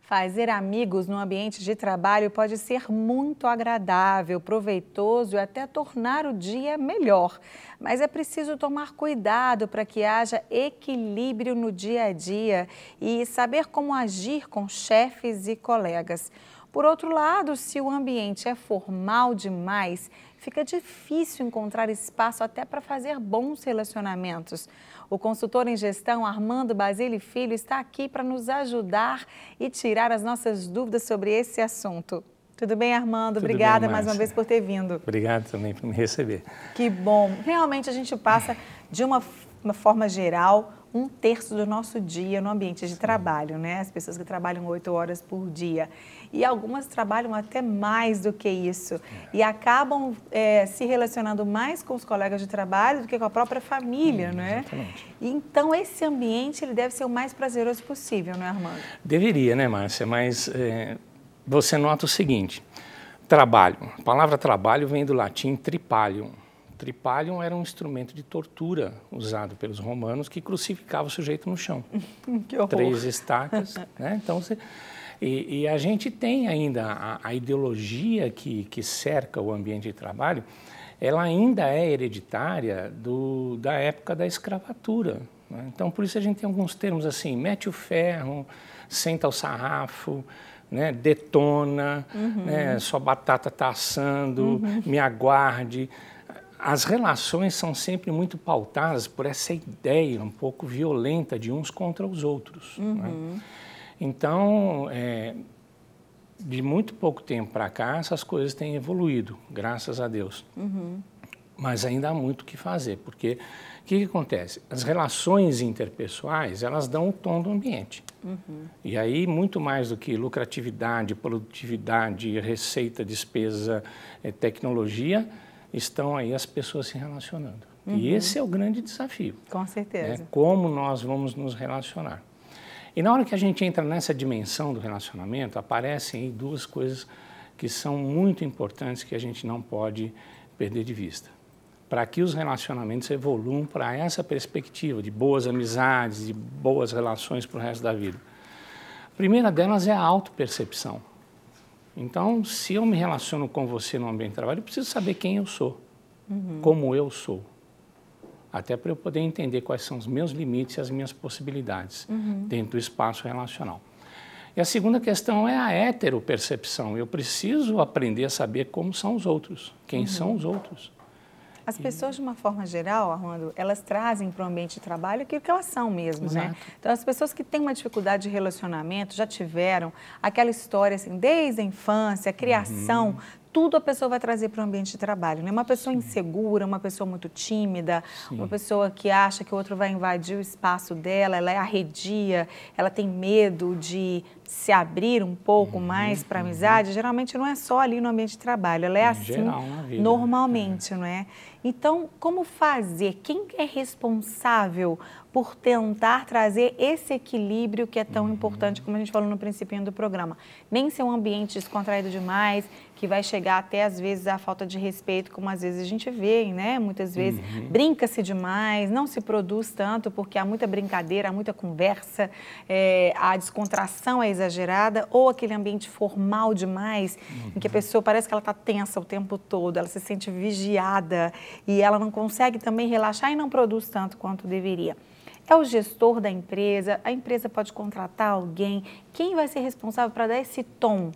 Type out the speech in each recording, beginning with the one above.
Fazer amigos no ambiente de trabalho pode ser muito agradável, proveitoso e até tornar o dia melhor. Mas é preciso tomar cuidado para que haja equilíbrio no dia a dia e saber como agir com chefes e colegas. Por outro lado, se o ambiente é formal demais, fica difícil encontrar espaço até para fazer bons relacionamentos. O consultor em gestão Armando Basile Filho está aqui para nos ajudar e tirar as nossas dúvidas sobre esse assunto. Tudo bem, Armando? Obrigada mais uma vez por ter vindo. Obrigado também por me receber. Que bom. Realmente a gente passa, de uma forma geral, 1/3 do nosso dia no ambiente de trabalho, né? As pessoas que trabalham 8 horas por dia. E algumas trabalham até mais do que isso. E acabam se relacionando mais com os colegas de trabalho do que com a própria família, né? Exatamente. Então, esse ambiente ele deve ser o mais prazeroso possível, não é, Armando? Deveria, né, Márcia? Mas você nota o seguinte, trabalho. A palavra trabalho vem do latim tripalium. Tripalium era um instrumento de tortura usado pelos romanos que crucificava o sujeito no chão. Que horror. 3 estacas, né? Então, e a gente tem ainda a ideologia que cerca o ambiente de trabalho, ela ainda é hereditária da época da escravatura, né? Então, por isso a gente tem alguns termos assim, mete o ferro, senta o sarrafo, né? Detona, né? Sua batata está assando, me aguarde. As relações são sempre muito pautadas por essa ideia um pouco violenta de uns contra os outros, né? Então, de muito pouco tempo para cá, essas coisas têm evoluído, graças a Deus. Mas ainda há muito o que fazer, porque o que acontece? As relações interpessoais, elas dão o tom do ambiente. E aí, muito mais do que lucratividade, produtividade, receita, despesa, tecnologia, estão aí as pessoas se relacionando. E esse é o grande desafio. Com certeza. Né? Como nós vamos nos relacionar. E na hora que a gente entra nessa dimensão do relacionamento, aparecem aí 2 coisas que são muito importantes que a gente não pode perder de vista. Para que os relacionamentos evoluam para essa perspectiva de boas amizades, de boas relações para o resto da vida. A primeira delas é a autopercepção. Então, se eu me relaciono com você no ambiente de trabalho, eu preciso saber quem eu sou, como eu sou. Até para eu poder entender quais são os meus limites e as minhas possibilidades dentro do espaço relacional. E a segunda questão é a heteropercepção. Eu preciso aprender a saber como são os outros, quem são os outros. As pessoas, de uma forma geral, Armando, elas trazem para o ambiente de trabalho aquilo que elas são mesmo, né? Então, as pessoas que têm uma dificuldade de relacionamento já tiveram aquela história, assim, desde a infância, a criação, tudo a pessoa vai trazer para o ambiente de trabalho, né? Uma pessoa insegura, uma pessoa muito tímida, uma pessoa que acha que o outro vai invadir o espaço dela, ela é arredia, ela tem medo de se abrir um pouco mais para a amizade. Geralmente não é só ali no ambiente de trabalho, ela é assim geral, na vida, normalmente, não é? Então, como fazer? Quem é responsável por tentar trazer esse equilíbrio que é tão importante, como a gente falou no princípio do programa? Nem ser um ambiente descontraído demais, que vai chegar até, às vezes, à falta de respeito, como às vezes a gente vê, né? Muitas vezes brinca-se demais, não se produz tanto, porque há muita brincadeira, há muita conversa, a descontração é exagerada, ou aquele ambiente formal demais, em que a pessoa parece que ela está tensa o tempo todo, ela se sente vigiada e ela não consegue também relaxar e não produz tanto quanto deveria. É o gestor da empresa, a empresa pode contratar alguém, quem vai ser responsável para dar esse tom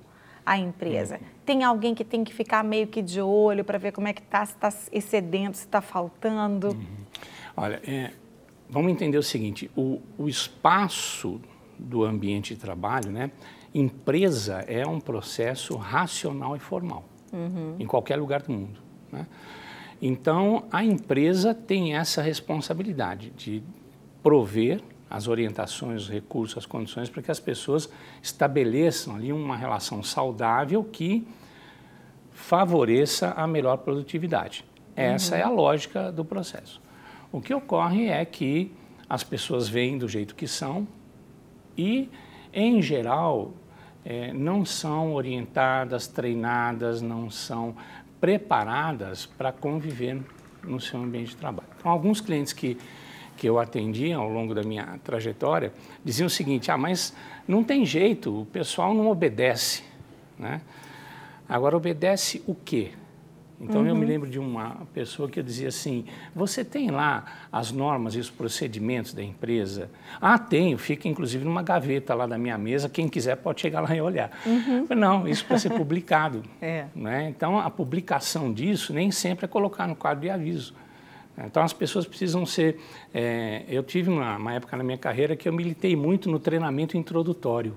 à empresa? Tem alguém que tem que ficar meio que de olho para ver como é que está, se está excedendo, se está faltando? Olha, vamos entender o seguinte, o espaço do ambiente de trabalho, né? Empresa é um processo racional e formal, em qualquer lugar do mundo, né? Então, a empresa tem essa responsabilidade de prover as orientações, os recursos, as condições para que as pessoas estabeleçam ali uma relação saudável que favoreça a melhor produtividade. Essa é a lógica do processo. O que ocorre é que as pessoas vêm do jeito que são e, em geral, não são orientadas, treinadas, não são preparadas para conviver no seu ambiente de trabalho. Então, alguns clientes que que eu atendi ao longo da minha trajetória diziam o seguinte: mas não tem jeito, o pessoal não obedece, né? Agora, obedece o quê? Então, eu me lembro de uma pessoa que dizia assim: você tem lá as normas e os procedimentos da empresa? Ah, tenho, fica inclusive numa gaveta lá da minha mesa, quem quiser pode chegar lá e olhar. Não, isso para ser publicado. Né? Então, a publicação disso nem sempre é colocar no quadro de aviso. Então, as pessoas precisam ser... eu tive uma época na minha carreira que eu militei muito no treinamento introdutório.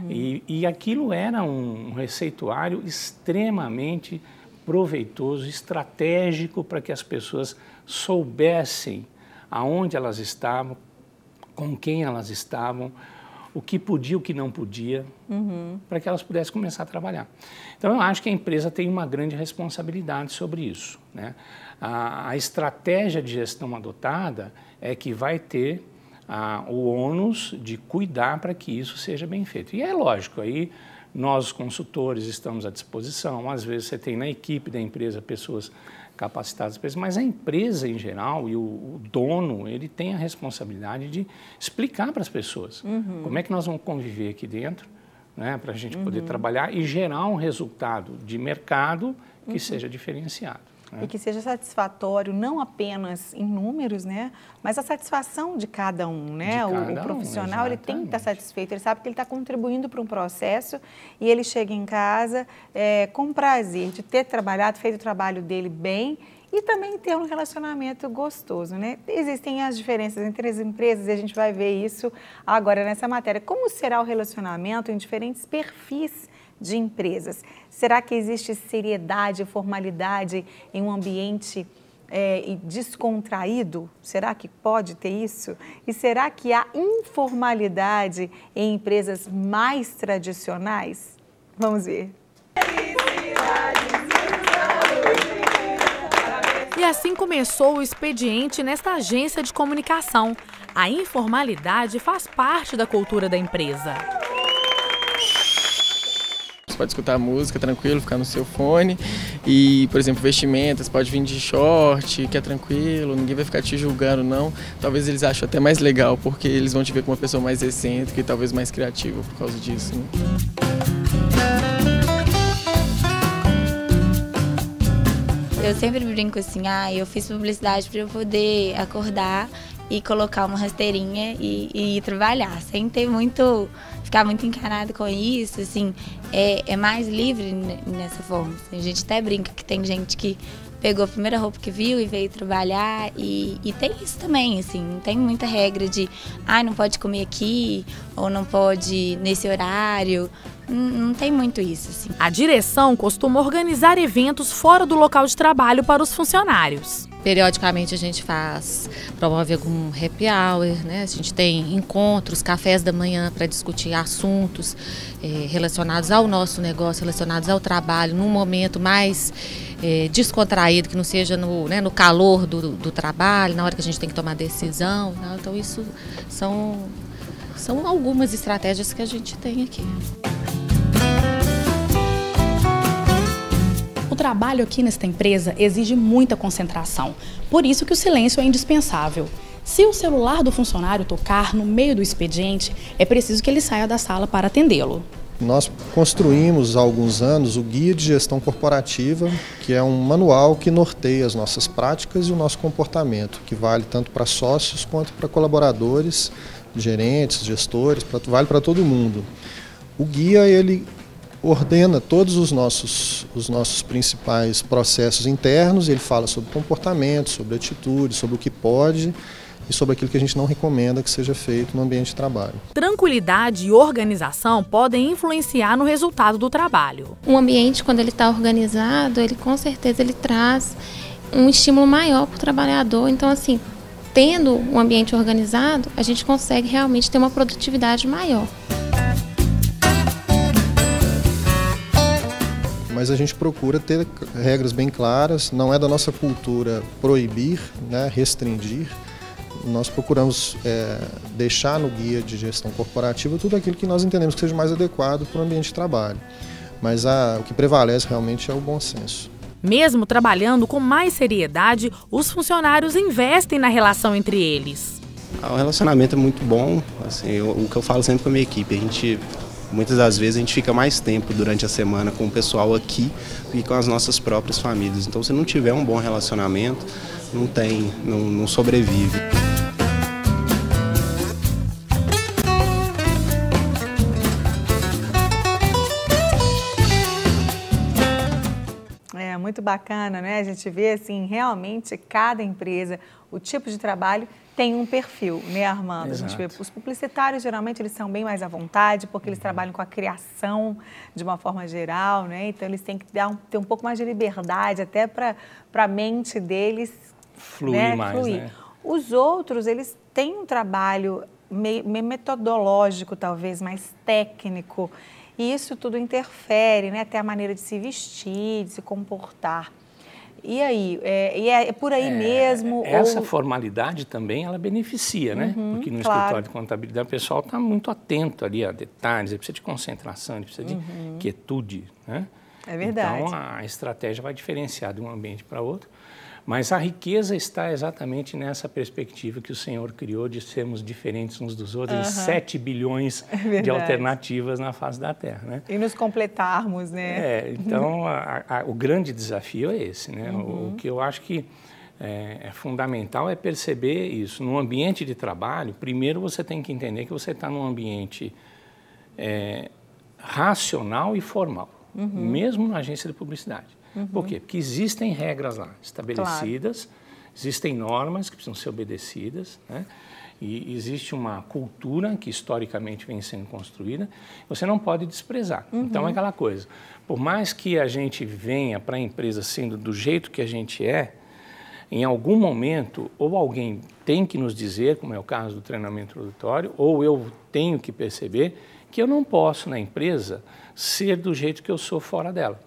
E aquilo era um receituário extremamente proveitoso, estratégico para que as pessoas soubessem aonde elas estavam, com quem elas estavam, o que podia, o que não podia, para que elas pudessem começar a trabalhar. Então, eu acho que a empresa tem uma grande responsabilidade sobre isso, né? A estratégia de gestão adotada é que vai ter o ônus de cuidar para que isso seja bem feito. E é lógico, aí nós, consultores, estamos à disposição. Às vezes você tem na equipe da empresa pessoas capacitadas, mas a empresa em geral e o dono, ele tem a responsabilidade de explicar para as pessoas como é que nós vamos conviver aqui dentro, né, para a gente poder trabalhar e gerar um resultado de mercado que seja diferenciado. E que seja satisfatório, não apenas em números, né, mas a satisfação de cada um, né? O profissional, ele tem que estar satisfeito, ele sabe que ele está contribuindo para um processo e ele chega em casa com prazer de ter trabalhado, feito o trabalho dele bem e também ter um relacionamento gostoso, né? Existem as diferenças entre as empresas e a gente vai ver isso agora nessa matéria. Como será o relacionamento em diferentes perfis de empresas? Será que existe seriedade e formalidade em um ambiente descontraído? Será que pode ter isso? E será que há informalidade em empresas mais tradicionais? Vamos ver. E assim começou o expediente nesta agência de comunicação. A informalidade faz parte da cultura da empresa. Você pode escutar música tranquilo, ficar no seu fone e, por exemplo, vestimentas, pode vir de short, que é tranquilo, ninguém vai ficar te julgando não. Talvez eles achem até mais legal, porque eles vão te ver como uma pessoa mais excêntrica e talvez mais criativa por causa disso, né? Eu sempre brinco assim, eu fiz publicidade para eu poder acordar e colocar uma rasteirinha e ir trabalhar, sem ter ficar muito encanado com isso, assim, é mais livre nessa forma. A gente até brinca que tem gente que pegou a primeira roupa que viu e veio trabalhar e tem isso também, assim, não tem muita regra de, não pode comer aqui ou não pode nesse horário. Não tem muito isso, assim. A direção costuma organizar eventos fora do local de trabalho para os funcionários. Periodicamente a gente promove algum happy hour, né? A gente tem encontros, cafés da manhã para discutir assuntos relacionados ao nosso negócio, relacionados ao trabalho, num momento mais descontraído, que não seja no calor do trabalho, na hora que a gente tem que tomar decisão. Né? Então isso são algumas estratégias que a gente tem aqui. O trabalho aqui nesta empresa exige muita concentração, por isso que o silêncio é indispensável. Se o celular do funcionário tocar no meio do expediente, é preciso que ele saia da sala para atendê-lo. Nós construímos há alguns anos o Guia de Gestão Corporativa, que é um manual que norteia as nossas práticas e o nosso comportamento, que vale tanto para sócios quanto para colaboradores, gerentes, gestores, vale para todo mundo. O guia, ele ordena todos os nossos principais processos internos, ele fala sobre comportamento, sobre atitude, sobre o que pode e sobre aquilo que a gente não recomenda que seja feito no ambiente de trabalho. Tranquilidade e organização podem influenciar no resultado do trabalho. Um ambiente, quando ele está organizado, ele com certeza ele traz um estímulo maior para o trabalhador. Então, assim, tendo um ambiente organizado, a gente consegue realmente ter uma produtividade maior. Mas a gente procura ter regras bem claras, não é da nossa cultura proibir, né, restringir. Nós procuramos deixar no guia de gestão corporativa tudo aquilo que nós entendemos que seja mais adequado para o ambiente de trabalho. Mas o que prevalece realmente é o bom senso. Mesmo trabalhando com mais seriedade, os funcionários investem na relação entre eles. O relacionamento é muito bom, assim, o que eu falo sempre com a minha equipe, muitas das vezes a gente fica mais tempo durante a semana com o pessoal aqui do que com as nossas próprias famílias. Então, se não tiver um bom relacionamento, não sobrevive. É muito bacana, né? A gente vê assim, realmente cada empresa, o tipo de trabalho tem um perfil, né, Armando? Exato. A gente vê, os publicitários geralmente eles são bem mais à vontade, porque eles trabalham com a criação de uma forma geral, né? Então eles têm que ter um pouco mais de liberdade até para a mente deles fluir, né? mais, né? Os outros, eles têm um trabalho meio metodológico, talvez, mais técnico, e isso tudo interfere, né? Até a maneira de se vestir, de se comportar. E aí, é por aí mesmo? Essa formalidade também, ela beneficia, né? Porque no escritório de contabilidade o pessoal está muito atento ali a detalhes, ele precisa de concentração, ele precisa de quietude, né? É verdade. Então, a estratégia vai diferenciar de um ambiente para outro. Mas a riqueza está exatamente nessa perspectiva que o Senhor criou de sermos diferentes uns dos outros, 7 bilhões de alternativas na face da Terra, né? E nos completarmos, né? Então, o grande desafio é esse, né? O que eu acho que é fundamental é perceber isso. No ambiente de trabalho, primeiro você tem que entender que você está num ambiente racional e formal, mesmo na agência de publicidade. Por quê? Porque existem regras lá estabelecidas, existem normas que precisam ser obedecidas, né? E existe uma cultura que historicamente vem sendo construída, você não pode desprezar. Então é aquela coisa, por mais que a gente venha para a empresa sendo do jeito que a gente em algum momento, ou alguém tem que nos dizer, como é o caso do treinamento introdutório, ou eu tenho que perceber que eu não posso na empresa ser do jeito que eu sou fora dela.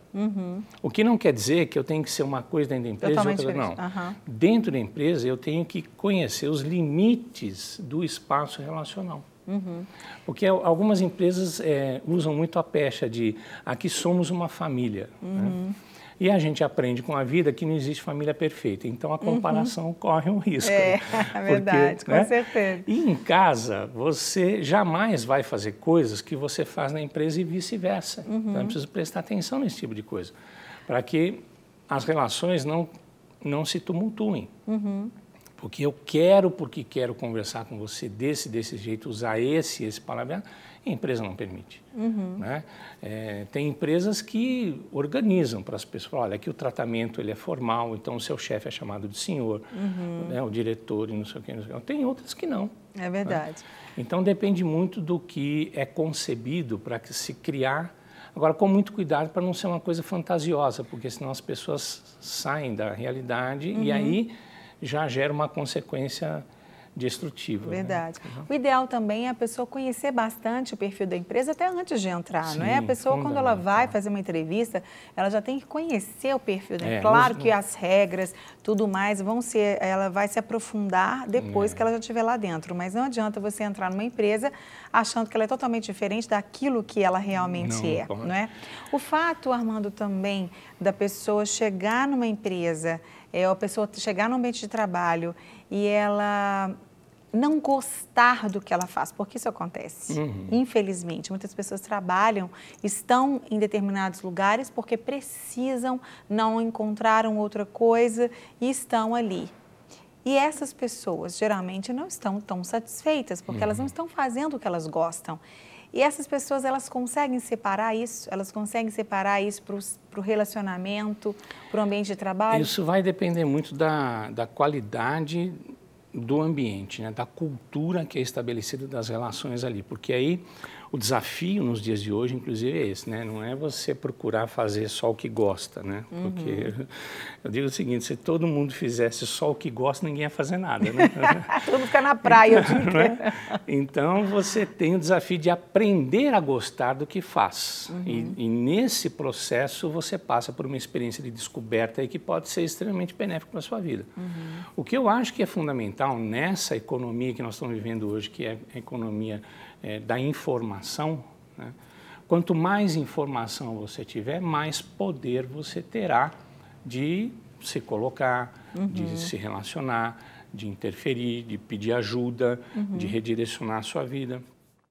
O que não quer dizer que eu tenho que ser uma coisa dentro da empresa e outra não. Dentro da empresa eu tenho que conhecer os limites do espaço relacional. Porque algumas empresas usam muito a pecha de aqui somos uma família. Né? E a gente aprende com a vida que não existe família perfeita. Então, a comparação corre um risco. É verdade, com certeza. E em casa, você jamais vai fazer coisas que você faz na empresa e vice-versa. Então, é preciso prestar atenção nesse tipo de coisa, para que as relações não se tumultuem. Porque porque quero conversar com você desse jeito, usar esse palavreado, a empresa não permite. Né? Tem empresas que organizam para as pessoas, olha, aqui o tratamento ele é formal, então o seu chefe é chamado de senhor, né, o diretor e não sei o que. Tem outras que não. É verdade. Né? Então depende muito do que é concebido para que se criar. Agora, com muito cuidado para não ser uma coisa fantasiosa, porque senão as pessoas saem da realidade e aí já gera uma consequência destrutiva. Verdade. Né? O ideal também é a pessoa conhecer bastante o perfil da empresa até antes de entrar, Sim, não é? A pessoa, quando ela vai fazer uma entrevista, ela já tem que conhecer o perfil dela. Claro que as regras, tudo mais, ela vai se aprofundar depois que ela já estiver lá dentro, mas não adianta você entrar numa empresa achando que ela é totalmente diferente daquilo que ela realmente não é? O fato, Armando, também da pessoa chegar numa empresa, a pessoa chegar no ambiente de trabalho e ela não gostar do que ela faz, porque isso acontece, infelizmente. Muitas pessoas trabalham, estão em determinados lugares porque precisam, não encontraram outra coisa e estão ali. E essas pessoas geralmente não estão tão satisfeitas, porque elas não estão fazendo o que elas gostam. E essas pessoas, elas conseguem separar isso? Elas conseguem separar isso para o relacionamento, para o ambiente de trabalho? Isso vai depender muito da qualidade do ambiente, né? Da cultura que é estabelecida das relações ali, porque aí o desafio nos dias de hoje, inclusive, é esse, né? Não é você procurar fazer só o que gosta, né? Porque eu digo o seguinte, se todo mundo fizesse só o que gosta, ninguém ia fazer nada, né? Todo mundo fica na praia. Então, você tem o desafio de aprender a gostar do que faz. E nesse processo, você passa por uma experiência de descoberta aí que pode ser extremamente benéfica para a sua vida. O que eu acho que é fundamental nessa economia que nós estamos vivendo hoje, que é a economia da informação, né? Quanto mais informação você tiver, mais poder você terá de se colocar, de se relacionar, de interferir, de pedir ajuda, de redirecionar a sua vida.